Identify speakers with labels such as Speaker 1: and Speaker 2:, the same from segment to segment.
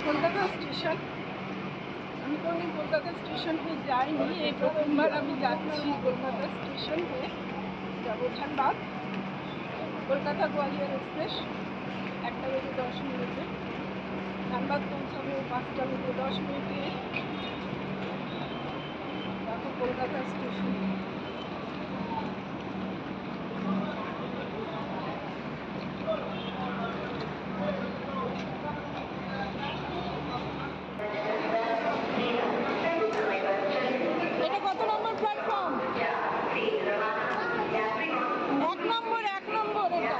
Speaker 1: Kolkata station. আমি কোনোদিন Kolkata station হয়ে যাইনি, এই প্রথমবার আমি যাচ্ছি কলকাতা স্টেশন হয়ে। যাবো ধানবাদ, কলকাতা গোয়ালিয়র এক্সপ্রেস 1:10 ধানবাদ পৌঁছাবো 5:10। যাবো কলকাতা স্টেশন। এটা কত নম্বর প্ল্যাটফর্ম? 1 নম্বর এটা।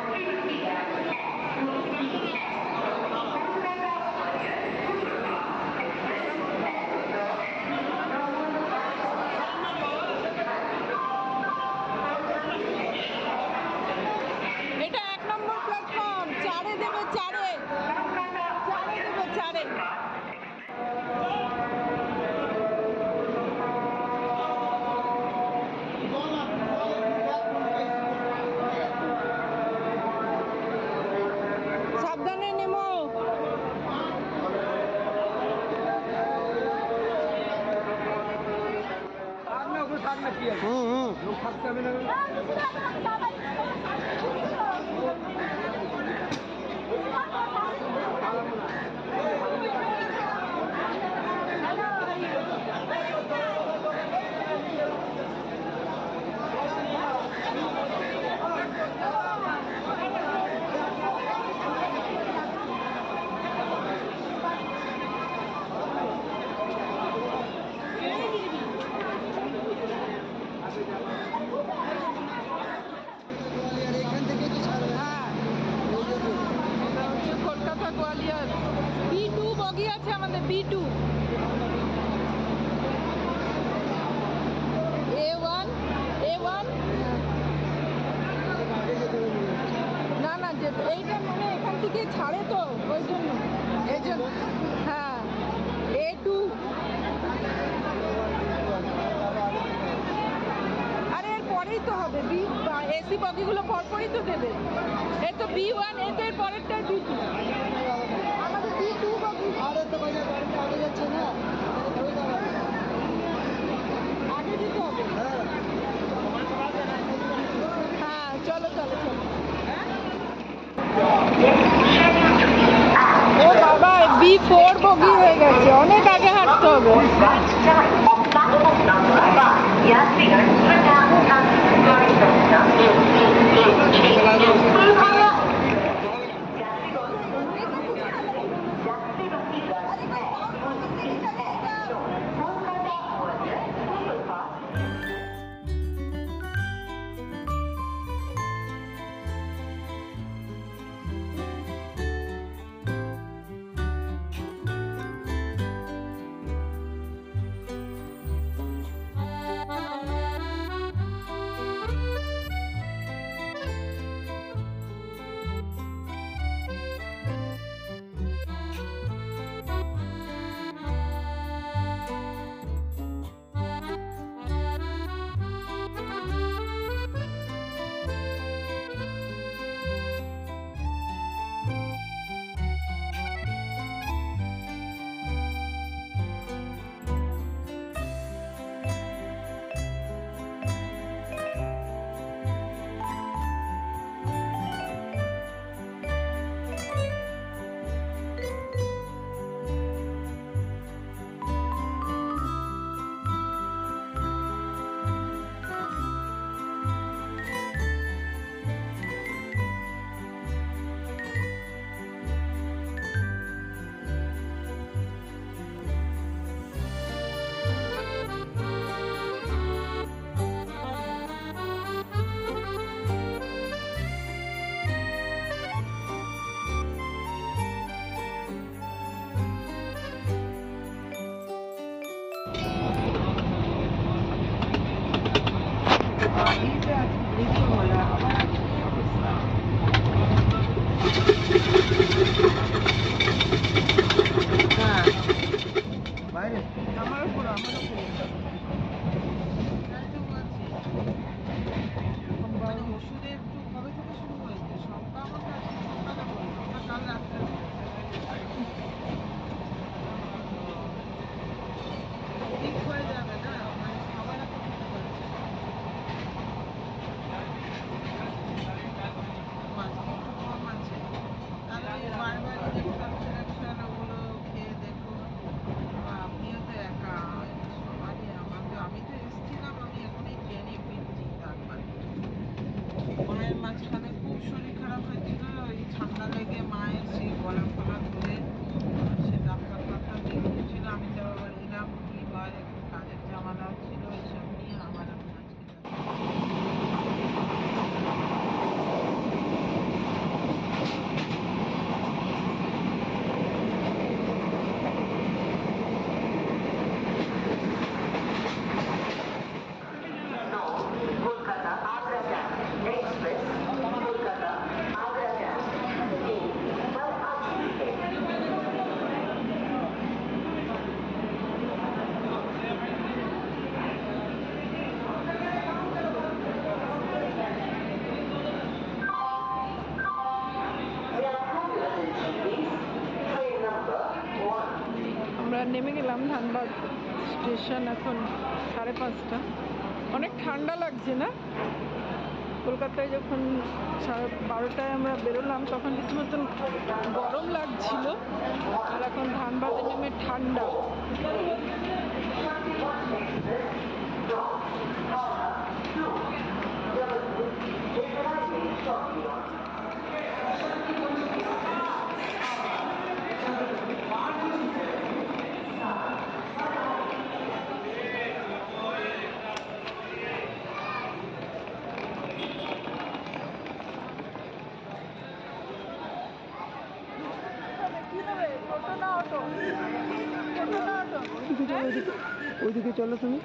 Speaker 1: এটা 1 নম্বর প্ল্যাটফর্ম। 4-এ দেবে, 4-এ দেবে, 4-এ। সাবধানে নেমো। কলকাতা গোয়ালিয়র B2 বগি আছে আমাদের, B2। A1 না এইটা মানে এখান থেকে ছাড়ে তো, ওই জন্য। হ্যাঁ, A2। আরে এর পরেই তো হবে, এসি বগিগুলো পরপরই তো দেবে। এই তো B1, এই তো এর পরেরটা B2। আমাদের B2 বগি আগে যাচ্ছে না, আগে দিতে হবে। হ্যাঁ, চলো। ও বাবা, B4 বগি হয়ে গেছে, অনেক আগে হাঁটতে হবে। নেমে গেলাম ধানবাদ স্টেশন। এখন 5:30। অনেক ঠান্ডা লাগছে না? কলকাতায় যখন 12টায় আমরা বেরোলাম তখন কিছু মতন গরম লাগছিল, আর এখন ধানবাদে নেমে ঠান্ডা।
Speaker 2: ওইদিকে চলো তুমি।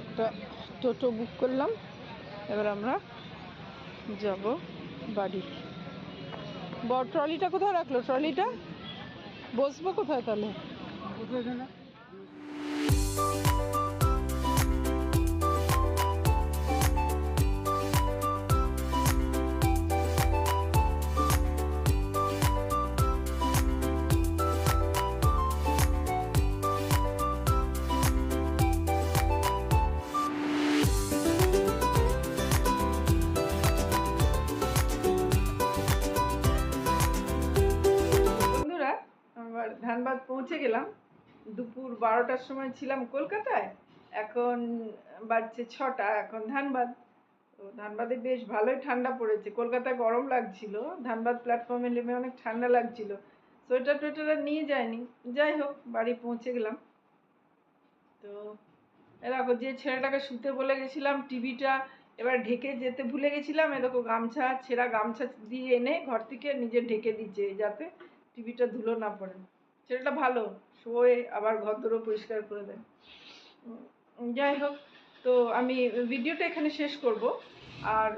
Speaker 1: একটা টোটো বুক করলাম, এবার আমরা যাব বাড়ি। ট্রলিটা কোথায় রাখলো? ট্রলিটা বসবো কোথায় তাহলে? আবার ধানবাদ পৌঁছে গেলাম। দুপুর 12টার সময় ছিলাম কলকাতায়, এখন বাজছে 6টা। এখন ধানবাদ। তো ধানবাদে বেশ ভালোই ঠান্ডা পড়েছে। কলকাতায় গরম লাগছিল, ধানবাদ প্ল্যাটফর্মে নেমে অনেক ঠান্ডা লাগছিল। সোয়েটার টোয়েটার আর নিয়ে যায়নি। যাই হোক, বাড়ি পৌঁছে গেলাম। তো এরকম যে ছেলেটাকে শুতে বলে গেছিলাম, টিভিটা এবার ঢেকে যেতে ভুলে গেছিলাম, এরকম গামছা, ছেঁড়া গামছা দিয়ে এনে ঘর থেকে নিজে ঢেকে দিচ্ছে যাতে টিভিটা ধুলো না পড়ে। ছেলেটা ভালো, শোয়ে আবার ঘর দরও পরিষ্কার করে দেয়। যাই হোক, তো আমি ভিডিওটা এখানে শেষ করব। আর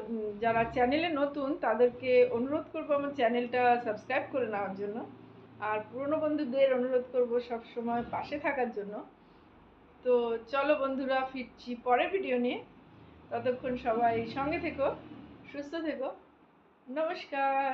Speaker 1: যারা চ্যানেলে নতুন তাদেরকে অনুরোধ করব আমার চ্যানেলটা সাবস্ক্রাইব করে নেওয়ার জন্য। আর পুরনো বন্ধুদের অনুরোধ করব সবসময় পাশে থাকার জন্য। তো চলো বন্ধুরা, ফিরছি পরের ভিডিও নিয়ে। ততক্ষণ সবাই সঙ্গে থেকো, সুস্থ থেকো। নমস্কার।